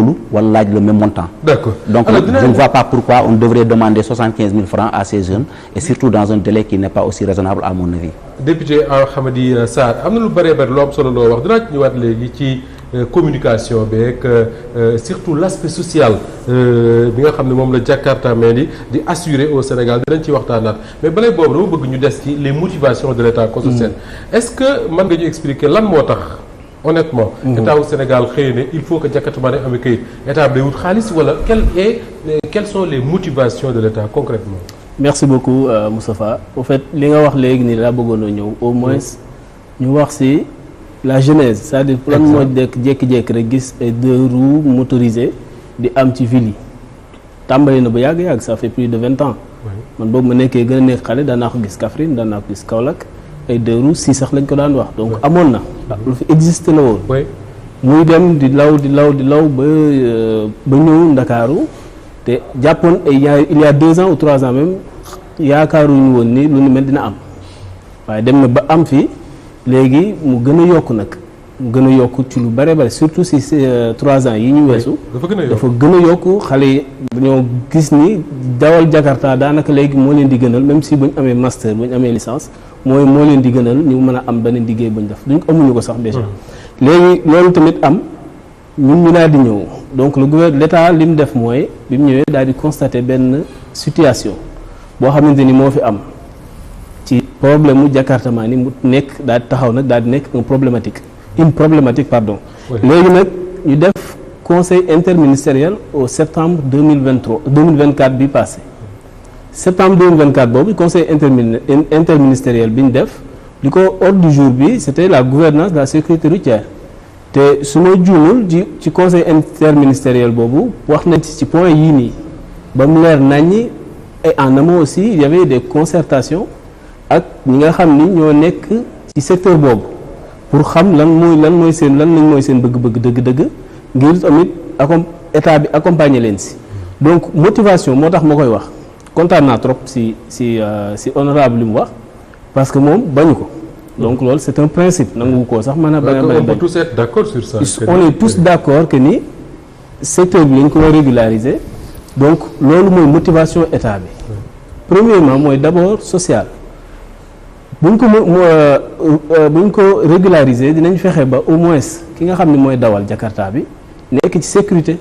loolu wala laaj le même montant. D'accord. Donc je ne vois pas pourquoi on devrait demander 75 000 francs à ces jeunes et surtout dans un délai qui n'est pas aussi raisonnable à mon avis. Député Hamady Sarr am na lu bëree bëri lu am solo loo wax dinaa ci ñëwaat léegi ci communication beeg surtout l'aspect social bi nga xam ne moom la Jakarta mais di assurer au Sénégal dinañ ci waxtaanaat mais balay boobu dama bëgg ñu des ci les motivations de l'État consociel. Est-ce que mën nga ñu expliquer lan moo tax honnêtement État wu Sénégal xëy na il faut que Jakarta maa ne amee kayit État bi day wut xaalis wala quelles sont les motivations de l'État concrètement. Merci beaucoup Moustapha. Au fait li nga wax léegi nii laa bëggoon a ñëw au moins ñu wax ci la genèse c'est-à-dire lan moo dekk jékki-jékki rek gis ay 2 roues motorisées di am ci ville yi tàmbali na ba yàgg-yàgg ça fait plus de 20 ans. man boobu ma nekkee gën a nekk xale daan naa ko gis Kaffrine daan naa ko gis Kaolack ay 2 roues si sax lañ ko daan wax donc amoon na lu fi existe la woon. muy dem di law ba ñëw Ndakaaru te jàppoon ay il y a 2 ans ou 3 ans même yaakaaruñu woon ni lu ni mel dina am waaye dem na ba am fi léegi mu gën a yokk nag mu gën a yokk ci lu bare bare surtout si 3 ans yi ñu weesu. dafa gën a yokk xale yi dañoo gis ni dawal Jakarta daanaka léegi moo leen di gënal même si bu ñu amee master bu ñu amee licence moo leen di gënal ñu mën a am beneen liggéey bu ñu def duñ amuñu ko sax déjà. léegi loolu tamit am. ñun ñu daal di ñëw donc le gouvernement l'État li mu def mooy bi mu ñëwee daal di constater benn situation boo xamante ni moo fi am ci problème mu Jakarta maa ni mu nekk daal di taxaw nag daal di nekk une problématique pardon. léegi nag ñu def conseil interministériel au septembre 2024 bi passé septembre 2024 boobu conseil interministériel bi ñu def li ko ordre du jour bi c'était la gouvernance de la sécurité routière. te su ma juumul ci conseil interministériel boobu wax nañ ci point yii nii ba mu leer naññi et en amont aussi il y avait des concertations ak ñi nga xam ni ñoo nekk ci secteur boobu pour xam lan mooy seen bëgg-bëgg dëgg-dëgg ngir tamit état bi accompagner leen si donc motivation moo tax ma koy wax kontaan naa trop si honorable li mu wax parce que moom bañu ko. donc loolu c'est un principe nangu ko sax mën a bañ a bañ. On peut tous être d'accord sur ça. On est tous d'accord que ni secteur bi lañ ko war a régulariser donc loolu mooy motivation état bi. Premièrement mooy d'abord social buñ ko régulariser dinañ fexe ba au moins ki nga xam ne mooy dawal Jakarta bi nekk ci sécurité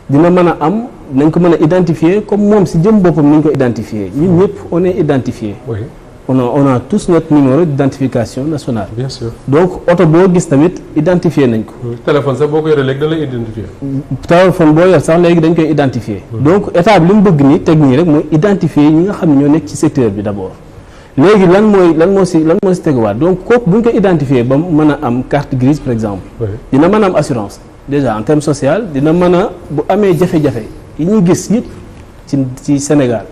dina mën a am nañ ko mën a identifier comme moom si jëm boppam ni ñu ko identifier ñun ñëpp on est identifié. Oui. On a tous notre numéro d'identification nationale. Bien sûr. Donc oto boo gis tamit identifié nañ ko. téléphone sax boo ko yoree léegi da lay identifier. téléphone boo yor sax léegi dañ koy identifier. donc état bi li mu bëgg nii teg nii rek mooy identifier ñi nga xam ne ñoo nekk ci secteur bi d'abord. léegi lan moo si teguwaat donc kooku bu ñu ko identifier ba mën a am carte grise par exemple. dina mën a am assurance déjà en terme social dina mën a bu amee jafe-jafe yi ñuy gis yëpp ci Sénégal.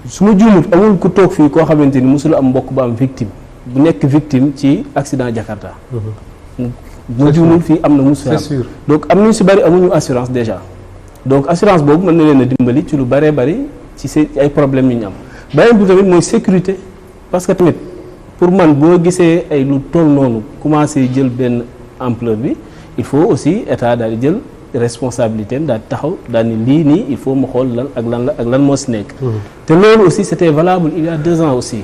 su ma juumut amul ku toog fii koo xamante ni mosul am mbokk bu am victime bu nekk victime ci accident Jakarta. bu ma juumul fii am na mosul am donc am nañu si bari amuñu assurance déjà donc assurance boobu mën na leen a dimbali ci lu bëree bëri ci ay problèmes yu ñu am beneen bi tamit mooy sécurité parce que tamit pour man boo gisee ay lu toll noonu commencé jël benn ampleur bi il faut aussi état daal di jël responsabilité daal taxaw daal ni lii nii il faut ma xool lan moo si nekk. te loolu aussi c'était valable il y a 2 ans aussi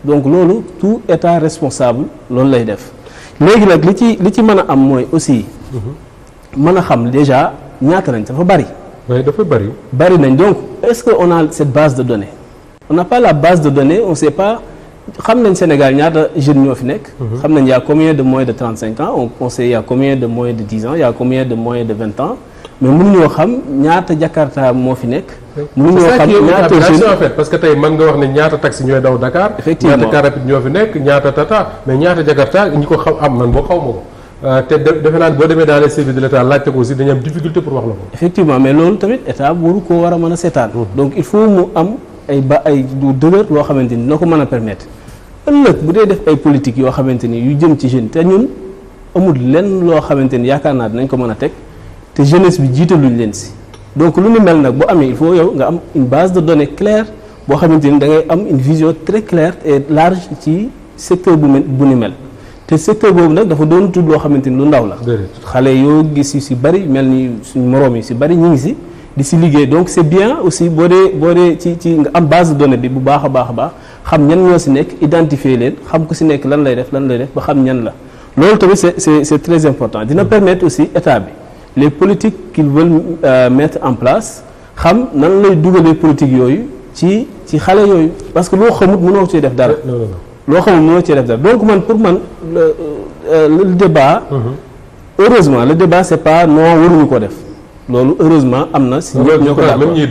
donc loolu tout état responsable loolu lay def léegi nag li ci mën a am mooy aussi. mën a xam déjà ñaata nañ dafa bari. oui dafa bari. bari nañ donc est-ce que on a cette base de données on n'a pas la base de données on sait pas. xam nañ Sénégal ñaata jeunes ñoo fi nekk. xam nañ y a combien de moins de 35 ans on sait y a combien de moins de 10 ans y a combien de moins de 20 ans mais mënuñoo xam ñaata Jakarta moo fi nekk. mënuñoo xam ñaata jeunes en fait parce que tey mën nga wax ne ñaata taxi ñooy daw Dakar. effectivement ñaata car rapide ñoo fi nekk ñaata Tata mais ñaata Jakarta ñi ko xam am man boo xaw ma ko te defe naa boo demee dans les services de l'État laajte ko aussi dañu am difficulté pour wax la ko. effectivement mais loolu tamit état waru koo war a mën a seetaan. donc il faut mu am ay du dëgër loo xamante ni dina ko mën a permettre. ëllëg bu dee def ay politique yoo xamante ni yu jëm ci jeune te ñun amul lenn loo xamante ni yaakaar naa dinañ ko mën a teg te jeunesse bi jiitaluñ leen si donc lu ni mel nag bu amee il faut yow nga am une base de données claire boo xamante ni da ngay am une vision très claire et large ci secteur bu ni mel te secteur boobu nag dafa doon tudd loo xamante ni lu ndaw la. xale yoo gis yu si bari mel ni suñ moroom yi si bari ñu ngi si di si liggéey donc c'est bien aussi boo dee ci nga am base de données bi bu baax a baax xam ñan ñoo si nekk identifier leen xam ku si nekk lan lay def ba xam ñan la loolu tamit c'est très important dina permettre aussi état bi les politiques qu'ils veulent mettre en place xam nan lay dugalee politique yooyu ci xale yooyu parce que loo xamut mënoo cee def dara. loo xamul mënoo cee def dara donc pour man le débat. heureusement le débat c'est pas non waruñu ko def loolu heureusement am na si ñoo ko d'accord même ñuy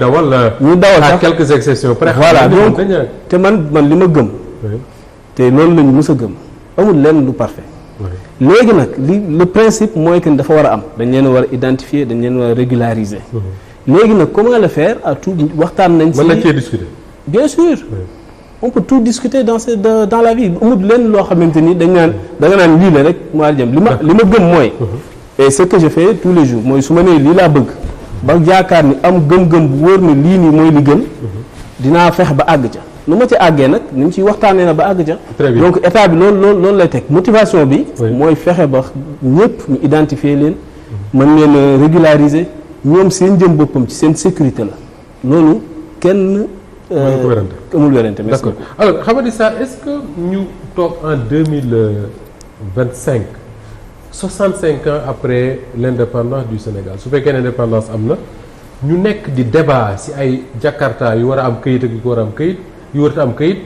dawal sax quelques exceptions voilà donc te man li ma gëm te loolu lañu mës a gëm amul lenn lu parfait léegi nag le principe mooy que dafa war a am dañ leen war a identifier dañ leen war a régulariser léegi nag comment le faire à tout waxtaan nañ si mën nañ cee discuter bien sûr on peut tout discuter dans la vie amul lenn loo xamante ni da nga naan lii la rek mu jëm li ma gëm mooy et ce que je fais tous les jours mooy su ma nee lii laa bëgg ba jaakaar ni am gëm-gëm bu wóor ne lii nii mooy li gën dinaa fex ba àgg ca nu ma ci àggee nag ni ñu ciy waxtaanee na ba àgg ca donc état bi loolu lay teg motivation bi mooy fexe ba ñëpp ñu identifier leen mën leen régulariser ñoom seen jëm boppam ci seen sécurité la loolu kenn amul wérante merci d'accord alors Hamady Sarr est-ce que ñu toog en 2025 65 ans après l'indépendance du Sénégal su fekkee ne indépendance am na ñu nekk di débat ci ay Jakarta yu war a am këyit ak yu ko war a am këyit yu warut a am këyit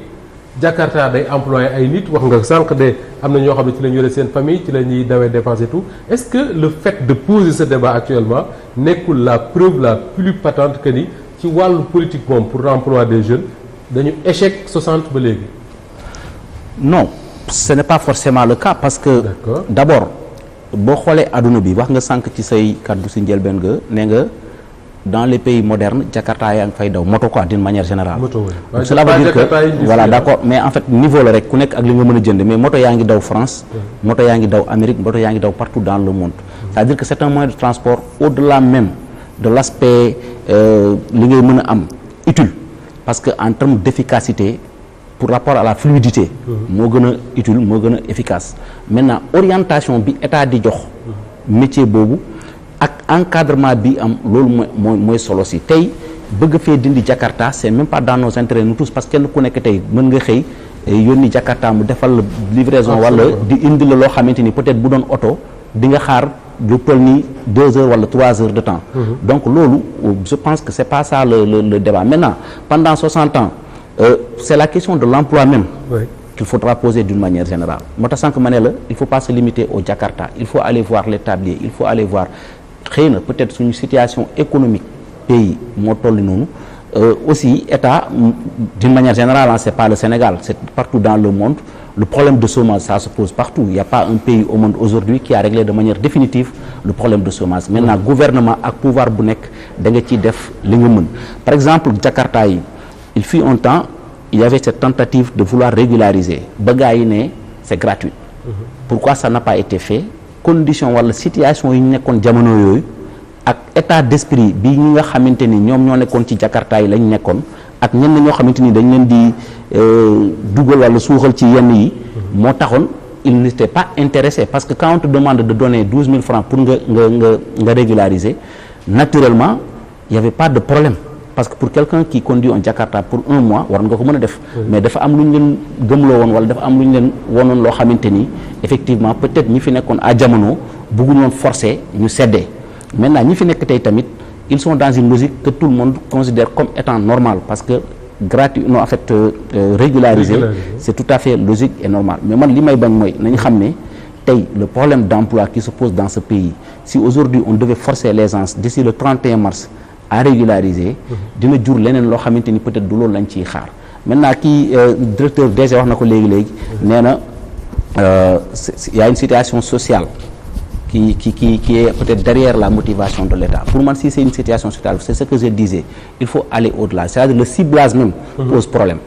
Jakarta day employé ay nit wax nga sànq de am na ñoo xam ne ci la ñu yore seen famille ci la ñuy dawee dépense et tout est-ce que le fait de poser ce débat actuellement nekkul la preuve la plus patente que ni ci wàllu politique moom pour l'emploi des jeunes dañu échec 60 ba léegi. non ce n'est pas forcément le cas parce que d'abord boo xoolee adduna bi wax nga sànq ci say kàddu si njëlbeen nga ne nga dans les pays modernes Jakarta yaa ngi fay daw moto quoi d'une manière générale. moto donc cela veut dire que voilà d'accord mais en fait niveau la rek ku nekk ak li nga mën a jënd mais moto yaa ngi daw France. moto yaa ngi daw Amérique moto yaa ngi daw partout dans le monde. c'est-à-dire que c'est un moyen de transport au-delà même de l'aspect li ngay mën a am utile parce que en termes d'efficacité pour rapport à la fluidité moo gën a utile moo gën a efficace maintenant orientation bi état di jox métier boobu ak encadrement bi am loolu mooy solo si tey bëgg fee dindi Jakarta c'est même pas dans nos intérêts nous tous parce que kenn ku nekk tey mën nga xëy yónni Jakarta mu defal la livraison wala di indi la loo xamante ni peut-être bu doon oto di nga xaar lu toll ni 2 heures wala 3 heures de temps donc loolu je pense que c'est pas ça le débat maintenant pendant 60 ans c'est la question de l'emploi même qu'il faudra poser d'une manière générale moo tax sànq ma ne la il faut pas se limiter au Jakarta il faut aller voir les tabliers il faut aller voir xëy na peut-être suñu situation économique pays moo toll noonu aussi état d'une manière générale c'est pas le Sénégal c'est partout dans le monde le problème de chômage ça se pose partout il y a pas un pays au monde aujourd'hui qui a réglé de manière définitive le problème de chômage maintenant gouvernement ak pouvoir bu nekk da nga ciy def li nga mën par exemple Jakarta yi il fut un temps il y avait cette tentative de vouloir régulariser ba gars yi ne c'est gratuit pourquoi ça n'a pas été fait condition wala situation yi ñu nekkoon jamono yooyu ak état d'esprit bi ñi nga xamante ni ñoom ñoo nekkoon ci Jakarta yi lañ nekkoon ak ñenn ñoo xamante ni dañ leen di dugal wala suuxal ci yenn yi moo taxoon il n'était pas intéressé parce que quand on te demande de donner 12 000 francs pour nga régulariser naturellement il y avait pas de problème parce que pour quelqu'un qui conduit un Jakarta pour 1 mois war nga ko mën a def mais dafa am lu ñu leen gëmloo woon wala dafa am lu ñu leen wonoon loo xamante ni effectivement peut-être ñi fi nekkoon à jamono bëgguñu woon forcer ñu seddee maintenant ñi fi nekk tey tamit ils sont dans une logique que tout le monde considère comme étant normal parce que gratuit non en fait régulariser c'est tout à fait logique et normal mais man li may bañ mooy nañu xam ne tey le problème d'emploi qui se pose dans ce pays si aujourd'hui on devait forcer les gens d'ici le 31 mars à régulariser dina jur leneen loo xamante ni peut-être du loolu lañ ciy xaar maintenant kii directeur DG wax na ko léegi nee na il y a une situation sociale qui est peut-être derrière la motivation de l'État pour moi si c'est une situation sociale c'est ce que je disais il faut aller au-delà c'est-à-dire le ciblage même pose problème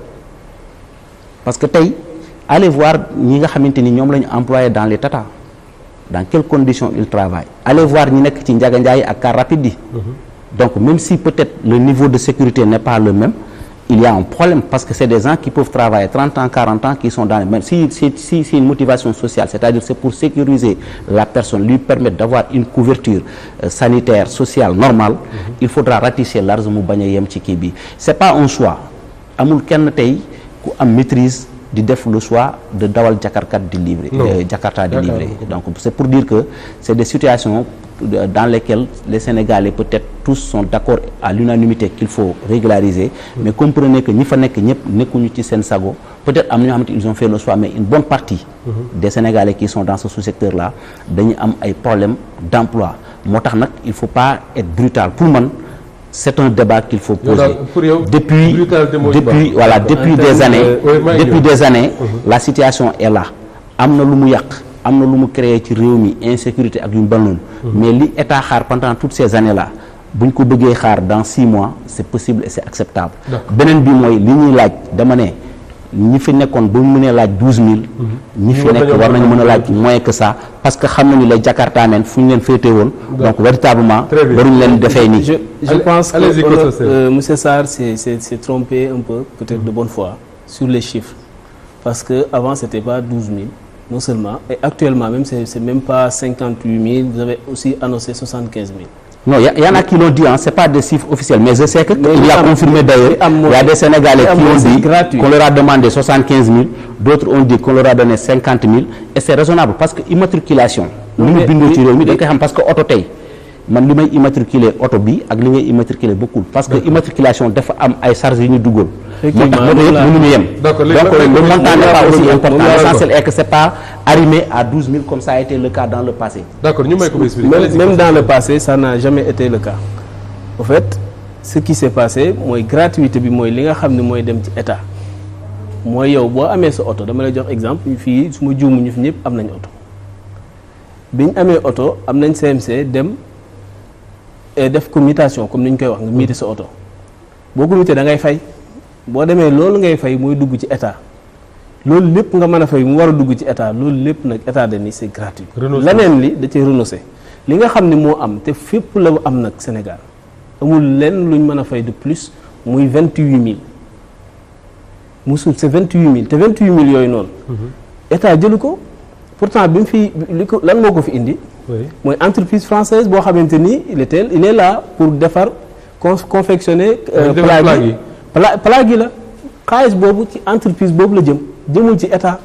parce que tey allez voir ñi nga xamante ni ñoom la ñu employé dans les Tata dans quelles conditions ils travaillent allez voir ñi nekk ci Ndiaga Ndiaye ak car rapide yi donc même si peut-être le niveau de sécurité n'est pas le même il y a un problème parce que c'est des gens qui peuvent travailler 30 ans, 40 ans, qui sont dans les... Mais si c'est une motivation sociale, c'est-à-dire c'est pour sécuriser la personne, lui permettre d'avoir une couverture sanitaire, sociale, normale, il faudra ratisser large mu bañ a yem ci kii bi. C'est pas un choix. Amul kenn tey ku am maîtrise di def le choix de dawal Jakarta di livré. Jakarta di livré. Donc c'est pour dire que c'est des situations dans lesquelles les Sénégalais peut-être tous sont d'accord à l'unanimité qu'il faut régulariser, mais comprenez que ñi fa nekk ñëpp nekkuñu ci seen sago. Peut-être am na ñoo xamante ils ont fait le choix, mais une bonne partie des Sénégalais qui sont dans ce sous-secteur-là dañu am ay problèmes d'emploi. Moo tax nag il faut pas être brutal. Pour man c'est un débat qu'il faut poser. Depuis des années la situation est là. Am na lu mu yàq, am na lu mu créé ci réew mi insécurité ak yu mu noonu. Mais li état xaar pendant toutes ces années-là buñ ko bëggee xaar dans 6 mois c'est possible et c'est acceptable. Beneen bi mooy li ñuy laaj dama ne ñi fi nekkoon bu mu mënee laaj 12000. ñi fi nekk war nañu mën a laaj moins que ça parce que xam nañu les Jakartamens fu ñu leen féetee woon. donc véritablement waruñu leen defee nii. je pense que monsieur Sarr s'est trompé un peu peut-être de bonne foi sur les chiffres parce que avant c'était pas 12000 non seulement et actuellement même c'est même pas 58000 vous avez aussi annoncé 75000. Non, il y en a qui l'ont dit, hein, c'est pas des chiffres officiels, mais je sais que il y a confirmé d'ailleurs, il y a des Sénégalais qui ont dit qu'on leur a demandé 75 000, d'autres ont dit qu'on leur a donné 50 000, et c'est raisonnable parce que immatriculation, parce que auto tay, man li may immatriculer auto bi ak li ngay immatriculer beaucoup parce que immatriculation dafa am ay charges yu ñu dugal. Effectivement, donc le montant n'est pas aussi important. L'essentiel est que c'est pas arrimé à 12 000 comme ça a été le cas dans le passé. D'accord, même dans le passé, ça n'a jamais été le cas. En fait, ce qui s'est passé, mooy gratuité bi mooy li nga xam ne mooy dem ci état mooy yow boo amee sa oto dama lay jox exemple fii su ma juumu ñu fi ñëpp am nañ oto bi ñu amee oto am nañ CMC dem def ko mutation comme ni ñu koy wax nga muté sa oto boo ko muté da ngay fay. boo demee loolu ngay fay mooy dugg ci état loolu lépp nga mën a fay mu war a dugg ci état loolu lépp nag état de ni c'est gratuit. leneen li da cee renoncé li nga xam ne moo am te fépp la am nag Sénégal amul lenn luñ mën a fay de plus muy 28000 musul c'est 28000 te 28000 yooyu noonu. état jëlu ko pourtant bi mu fi li ko lan moo ko fi indi. mooy entreprise française boo xamante ni il est là pour defar confectionner. plaque yi la xaalis boobu ci entreprise boobu la jëmul ci état.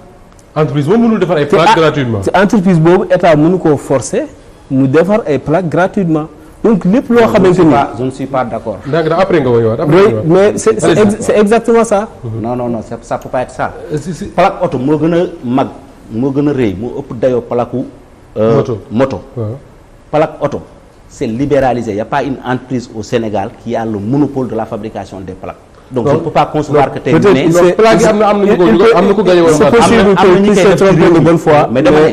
entreprise boobu mënul defar ay plaques gratuitement. ci entreprise boobu état mënu koo forcer mu defar ay plaques gratuitement donc lépp loo xamante ni. je ne suis pas d'accord. après nga woy waat mais c'est exactement ça. non ça peut pas être ça. plaque oto moo gën a mag moo gën a rëy moo ëpp dayoo plaque moto. plaque oto c'est libéralisé. Il n'y a pas une entreprise au Sénégal qui a le monopole de la fabrication des plaques. Donc je ne peux pas concevoir que tey c'est possible que se tromper de bonne foi. Mais dama ne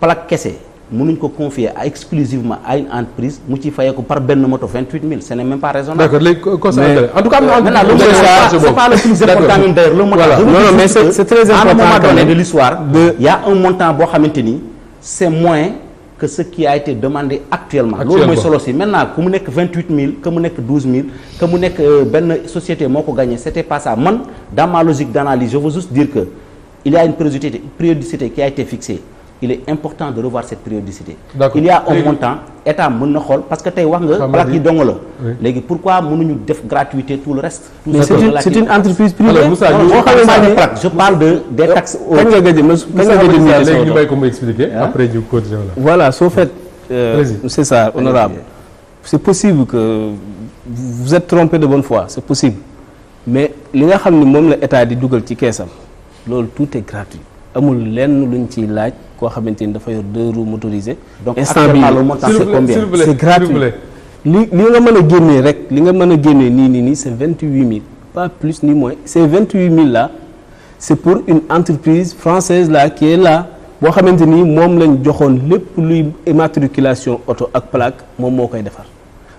plaque kese mënuñ ko confier exclusivement à une entreprise mu ci fayee ko par benn moto 28000 ce n'est même pas raisonnable. D'accord léegi en tout cas c'est pas le plus important même d'ailleurs le montant. Non mais c'est très important. À un moment donné de l'histoire il y a un montant boo xamante ni c'est moins que ce qui a été demandé actuellement. Loolu mooy solo si maintenant ku mu nekk 28000 que mu nekk 12000 que mu nekk benn société moo ko gagné c'était pas ça man dans ma logique d'analyse je veux juste dire que il y a une périodicité qui a été fixée. Il est important de revoir cette périodicité. Il y a un montant état mën na xool parce que tey wax nga plaque yi dong la léegi pourquoi mënuñu def gratuité tout le reste. Mais c'est une entreprise privée. Je parle des taxes. Kañ nga gëj léegi ñu may ko mu expliquer après ñu continuer la. Voilà soo fait c'est ça honorable c'est possible que vous êtes trompé de bonne foi c'est possible mais li nga xam ne moom la état di dugal ci keesam loolu tout est gratuit amul lenn luñ ciy laaj koo xamante ni dafa yor 2 roues motorisées. donc instant bii c'est combien? C'est gratuit li nga mën a génnee rek li nga mën a génnee nii c'est 28000 pas plus ni moins ces 28000 là c'est pour une entreprise française là qui est là boo xamante ni moom lañ joxoon lépp luy immatriculation auto ak plaque moom moo koy defar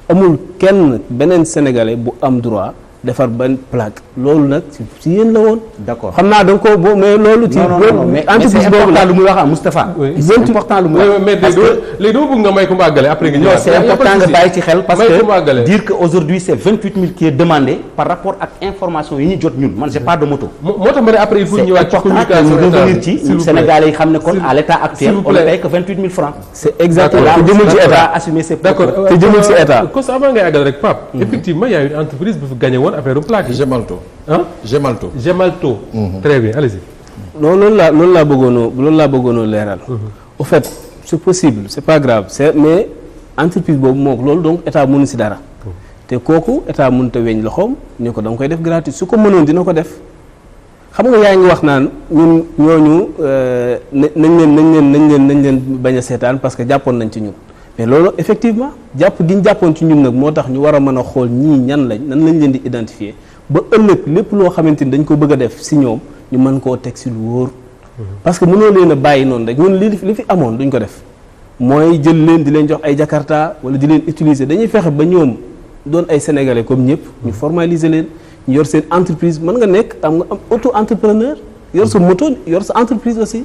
amul kenn beneen sénégalais bu am droit defar ban plaque loolu nag si yéen la woon. d'accord xam naa da nga ko boo mais loolu. ci non mais c'est important lu muy wax Moustapha. c'est important lu muy wax mais léegi dama bëgg nga may ko mu àggale après nga ñëwaat. non c'est important nga bàyyi ci xel parce que dire que aujourd'hui c'est 28 000 qui est demandé par rapport ak information yi ñu jot ñun man j'ai pas de moto. moo tax ma ne après il faut ñëwaat ci communication revenir ci Sénégalais yi xam ne kon à l'état actuel on ne paye que 28 000 francs. c'est exactement te jëmul ci état assumer ses d'accord te jëmul ci état. cos avant ngay àggale rek Pape. effectivement y a une entreprise bu fi gagné woon affaire plaque yi. Gemalto. Gemalto. Très bien allez-y. non loolu laa bëggoon leeral. au fait c'est possible c'est pas grave mais entreprise boobu moo loolu donc état mënu ci dara. te kooku état mënut a weñ loxoom ni ko da nga koy def gratuit su ko mënoon dina ko def xam nga yaa ngi wax naan ñun ñooñu nañ leen bañ a seetaan parce que jàppoon nañ ci ñun mais loolu effectivement jàpp gi ñu jàppoon ci ñun nag moo tax ñu war a mën a xool ñii ñan lañ nan lañ leen di identifier ba ëllëg lépp loo xamante ni dañ ko bëgg a def ci ñoom ñu mën koo teg ci lu wóor parce que mënoo leen a bàyyi noonu rek ñun li fi amoon duñ ko def mooy jël leen di leen jox ay jakarta wala di leen utiliser dañuy fexe ba ñoom doon ay sénégalais comme ñëpp ñu formaliser leen ñu yor seen entreprise mën nga nekk am auto entrepreneur yor sa moto yor sa entreprise aussi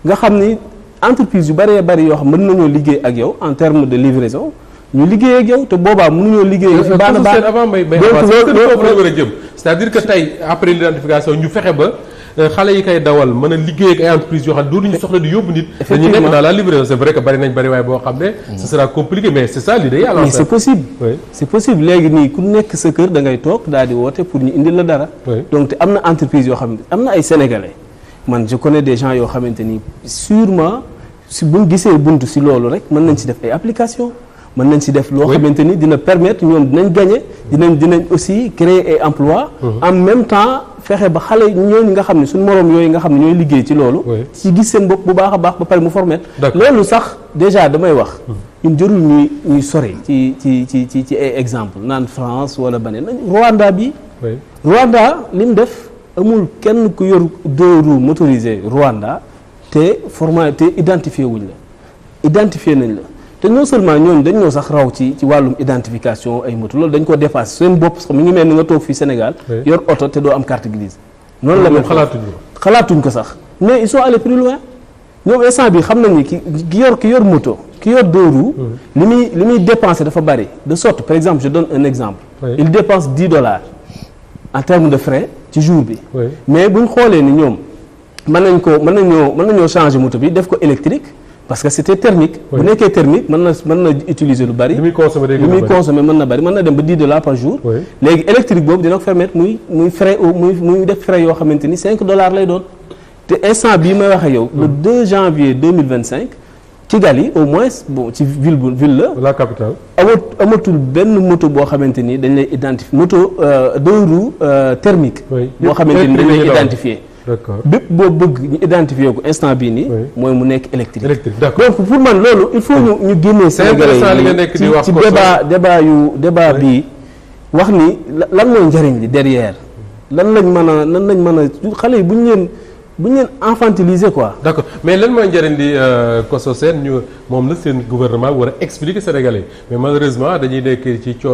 nga xam ni entreprise yu bëree bëri yoo xam mën nañoo liggéey ak yow en terme de livraison ñu liggéey ak yow te boobaa mënuñoo liggéey fi baax avant may war a jëm c'est-à-dire que tey après l'identification ñu fexe ba xale yi koy dawal mën a liggéey ak ay entreprises yoo xam ne dootuñu soxla di yóbbu nit dañuy nekk dans la livraison c'est vrai que bari nañ bari waaye boo xam ne ce sera compliqué mais c'est ça l'idée alors mais c'est possible c'est possible léegi nii ku nekk sa kër da ngay toog daal di woote pour ñu indil la dara donc te am na entreprise yoo xam ne am na ay sénégalais man je connais des gens yoo xamante ni sûrement si buñ gisee buntu si loolu rek mën nañ si def ay applications mën nañ si def loo xamante ni dina permettre ñoom dinañ gagner dinañ aussi créer ay emplois en même temps fexe ba xale ñooñu nga xam ne suñu moroom yooyu nga xam ne ñooy liggéey ci loolu ci gis seen bopp bu baax a baax ba pare mu former loolu sax déjà damay wax ñun jërul ñuy sori ci ay exemple naan France wala beneen Rwanda bi Rwanda li mu def amul kenn ku yor 2 roues motorisées Rwanda te identifié wuñ la identifié nañ la te non seulement ñoom dañ ñoo sax raw ci wàllum identification ay moto loolu dañ ko dépassé seen bopp sax mi ngi mel ni nga toog fii Sénégal yor oto te doo am carte grise noonu la mel xalaatuñ ko sax mais ils sont allés plus loin ñoom instant bi xam nañ ni ki yor moto ki yor 2 roues li muy dépenser dafa bari de sorte par exemple je donne un exemple il dépense $10 en termes de frais ci jour bi mais buñ xoolee ni ñoom mën nañoo changer moto bi def ko électrique parce que c'était thermique bu nekkee thermique mën na utiliser lu bari li muy consommer mën na bari mën na dem ba $10 par jour léegi électrique boobu dina ko permettre muy def frais yoo xamante ni $5 lay doon te instant bii may wax ak yow le 2 janvier 2025 Kigali au moins bon ci ville la capitale amatul benn moto boo xamante ni dañ lay identifier moto 2 roues thermique boo xamante ni dañ lay identifier d'accord bépp boo bëgg ñu identifier ko instant bii nii mooy mu nekk électrique d'accord donc pour man loolu il faut ñu génnee Sénégalais yi ci débat bii wax ni lan mooy njëriñ li derrière lan lañ mën a xale yi bu ñu leen infantiliser quoi. d'accord mais lan mooy njëriñ li Koso Sène moom la seen gouvernement war a expliquer Sénégalais mais malheureusement dañuy nekk ci cool